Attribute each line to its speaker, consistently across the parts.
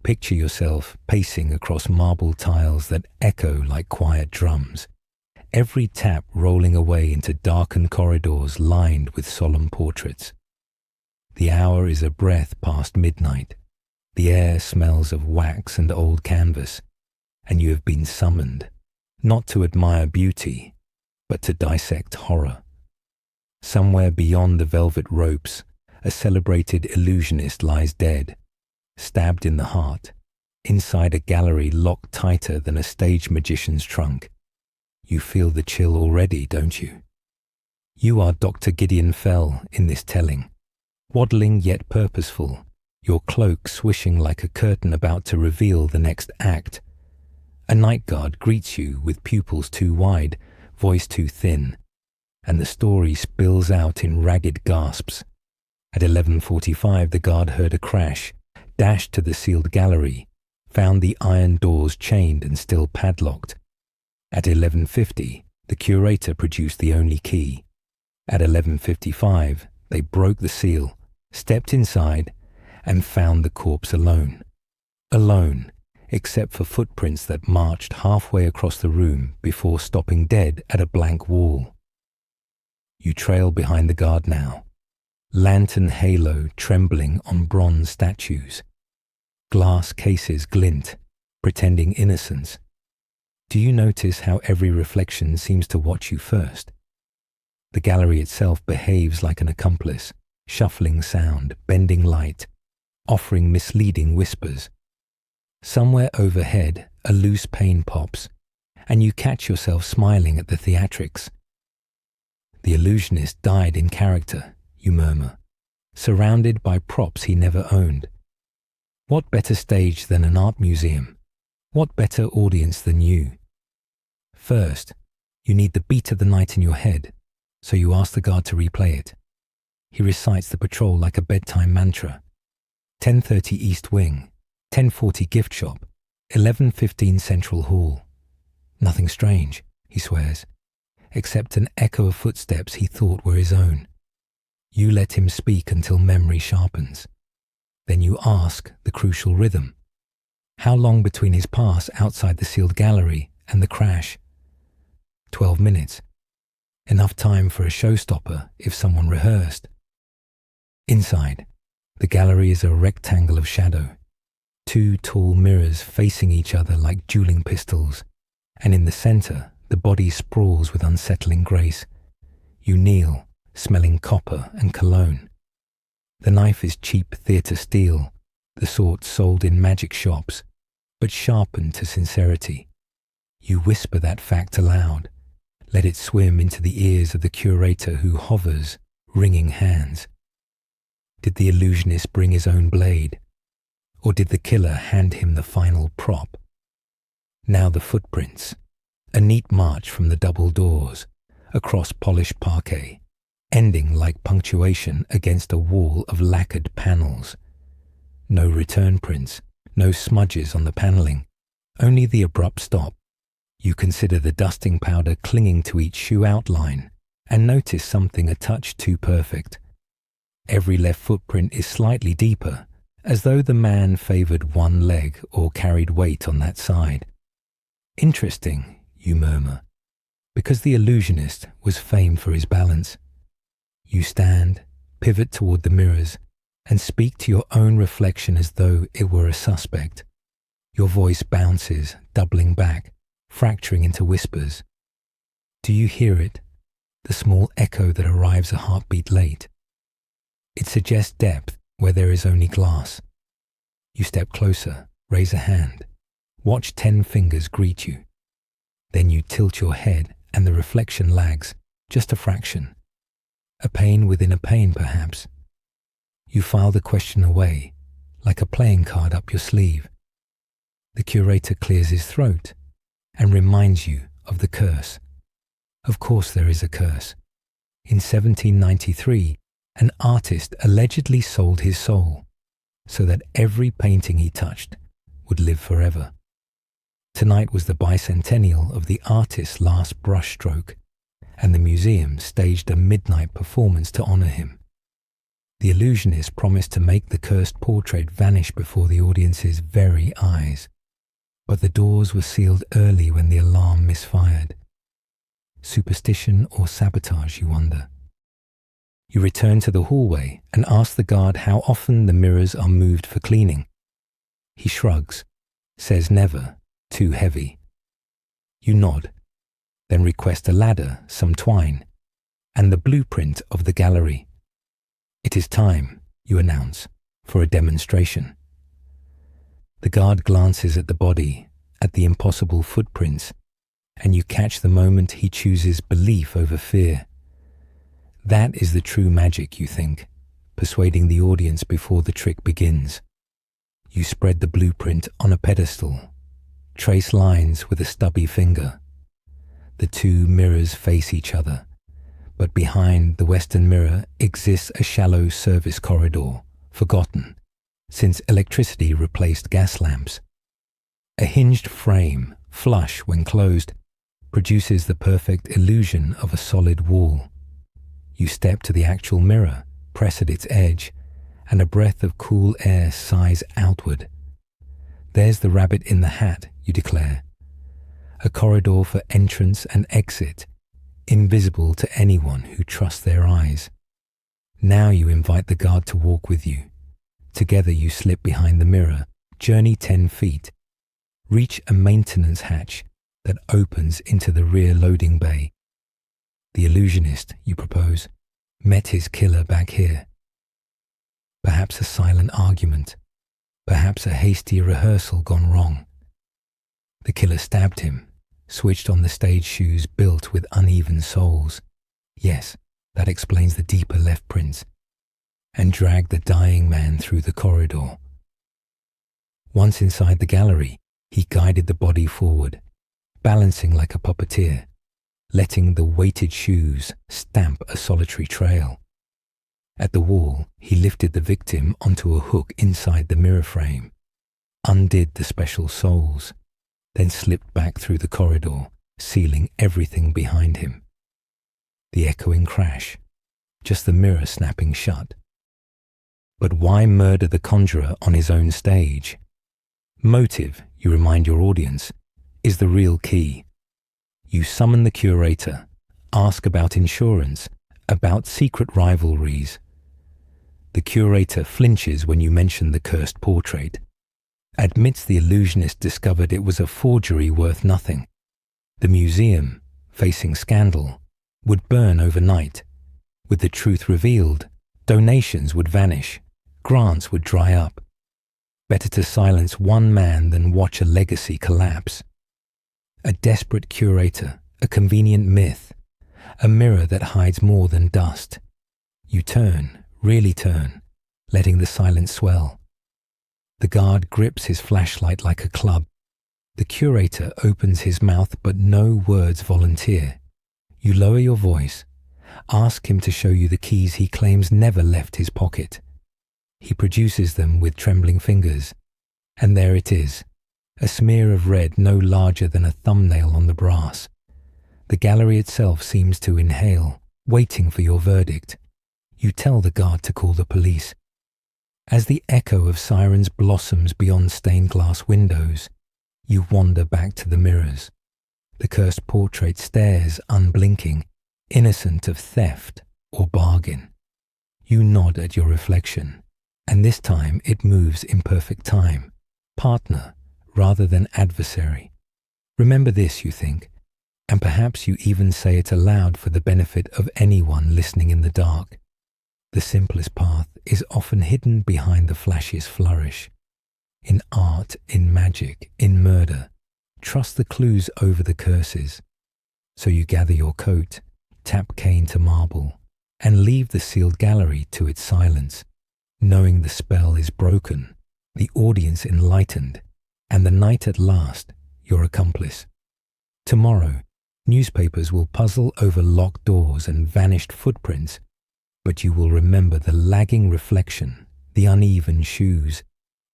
Speaker 1: Picture yourself pacing across marble tiles that echo like quiet drums, every tap rolling away into darkened corridors lined with solemn portraits. The hour is a breath past midnight. The air smells of wax and old canvas, and you have been summoned, not to admire beauty, but to dissect horror. Somewhere beyond the velvet ropes, a celebrated illusionist lies dead, stabbed in the heart, inside a gallery locked tighter than a stage magician's trunk. You feel the chill already, don't you? You are Dr. Gideon Fell in this telling, waddling yet purposeful, your cloak swishing like a curtain about to reveal the next act. A night guard greets you with pupils too wide, voice too thin, and the story spills out in ragged gasps. At 11:45, the guard heard a crash, dashed to the sealed gallery, found the iron doors chained and still padlocked. At 11:50, the curator produced the only key. At 11:55, they broke the seal, stepped inside, and found the corpse alone. Alone, except for footprints that marched halfway across the room before stopping dead at a blank wall. You trail behind the guard now, lantern halo trembling on bronze statues. Glass cases glint, pretending innocence. Do you notice how every reflection seems to watch you first? The gallery itself behaves like an accomplice, shuffling sound, bending light, offering misleading whispers. Somewhere overhead, a loose pane pops, and you catch yourself smiling at the theatrics. The illusionist died in character, you murmur, surrounded by props he never owned. What better stage than an art museum? What better audience than you? First, you need the beat of the night in your head, so you ask the guard to replay it. He recites the patrol like a bedtime mantra. 10:30 East Wing, 10:40 Gift Shop, 11:15 Central Hall. Nothing strange, he swears, except an echo of footsteps he thought were his own. You let him speak until memory sharpens. Then you ask the crucial rhythm. How long between his pass outside the sealed gallery and the crash? 12 minutes. Enough time for a showstopper if someone rehearsed. Inside, the gallery is a rectangle of shadow. Two tall mirrors facing each other like dueling pistols, and in the center, the body sprawls with unsettling grace. You kneel, smelling copper and cologne. The knife is cheap theatre steel, the sort sold in magic shops, but sharpened to sincerity. You whisper that fact aloud, let it swim into the ears of the curator who hovers, wringing hands. Did the illusionist bring his own blade? Or did the killer hand him the final prop? Now the footprints, a neat march from the double doors, across polished parquet, ending like punctuation against a wall of lacquered panels. No return prints, no smudges on the paneling, only the abrupt stop. You consider the dusting powder clinging to each shoe outline and notice something a touch too perfect. Every left footprint is slightly deeper, as though the man favored one leg or carried weight on that side. Interesting, you murmur, because the illusionist was famed for his balance. You stand, pivot toward the mirrors, and speak to your own reflection as though it were a suspect. Your voice bounces, doubling back, fracturing into whispers. Do you hear it? The small echo that arrives a heartbeat late. It suggests depth where there is only glass. You step closer, raise a hand, watch 10 fingers greet you. Then you tilt your head and the reflection lags, just a fraction. A pain within a pain, perhaps. You file the question away, like a playing card up your sleeve. The curator clears his throat and reminds you of the curse. Of course there is a curse. In 1793, an artist allegedly sold his soul so that every painting he touched would live forever. Tonight was the bicentennial of the artist's last brushstroke, and the museum staged a midnight performance to honor him. The illusionist promised to make the cursed portrait vanish before the audience's very eyes. But the doors were sealed early when the alarm misfired. Superstition or sabotage, you wonder? You return to the hallway and ask the guard how often the mirrors are moved for cleaning. He shrugs, says never, too heavy. You nod, then request a ladder, some twine, and the blueprint of the gallery. It is time, you announce, for a demonstration. The guard glances at the body, at the impossible footprints, and you catch the moment he chooses belief over fear. That is the true magic, you think, persuading the audience before the trick begins. You spread the blueprint on a pedestal, trace lines with a stubby finger. The two mirrors face each other, but behind the western mirror exists a shallow service corridor, forgotten, since electricity replaced gas lamps. A hinged frame, flush when closed, produces the perfect illusion of a solid wall. You step to the actual mirror, press at its edge, and a breath of cool air sighs outward. There's the rabbit in the hat, you declare. A corridor for entrance and exit, invisible to anyone who trusts their eyes. Now you invite the guard to walk with you. Together you slip behind the mirror, journey 10 feet, reach a maintenance hatch that opens into the rear loading bay. The illusionist, you propose, met his killer back here. Perhaps a silent argument, perhaps a hasty rehearsal gone wrong. The killer stabbed him, switched on the stage shoes built with uneven soles. Yes, that explains the deeper left prints, and dragged the dying man through the corridor. Once inside the gallery, he guided the body forward, balancing like a puppeteer, letting the weighted shoes stamp a solitary trail. At the wall, he lifted the victim onto a hook inside the mirror frame, undid the special soles, then slipped back through the corridor, sealing everything behind him. The echoing crash, just the mirror snapping shut. But why murder the conjurer on his own stage? Motive, you remind your audience, is the real key. You summon the curator, ask about insurance, about secret rivalries. The curator flinches when you mention the cursed portrait, admits the illusionist discovered it was a forgery worth nothing. The museum, facing scandal, would burn overnight. With the truth revealed, donations would vanish, grants would dry up. Better to silence one man than watch a legacy collapse. A desperate curator, a convenient myth, a mirror that hides more than dust. You turn, really turn, letting the silence swell. The guard grips his flashlight like a club. The curator opens his mouth, but no words volunteer. You lower your voice, ask him to show you the keys he claims never left his pocket. He produces them with trembling fingers, and there it is, a smear of red no larger than a thumbnail on the brass. The gallery itself seems to inhale, waiting for your verdict. You tell the guard to call the police. As the echo of sirens blossoms beyond stained glass windows, you wander back to the mirrors. The cursed portrait stares unblinking, innocent of theft or bargain. You nod at your reflection, and this time it moves in perfect time, partner rather than adversary. Remember this, you think, and perhaps you even say it aloud for the benefit of anyone listening in the dark. The simplest path is often hidden behind the flashiest flourish. In art, in magic, in murder, trust the clues over the curses. So you gather your coat, tap cane to marble, and leave the sealed gallery to its silence, knowing the spell is broken, the audience enlightened, and the night at last your accomplice. Tomorrow, newspapers will puzzle over locked doors and vanished footprints, but you will remember the lagging reflection, the uneven shoes,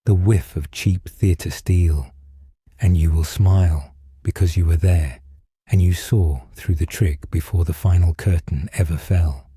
Speaker 1: the whiff of cheap theatre steel, and you will smile because you were there and you saw through the trick before the final curtain ever fell.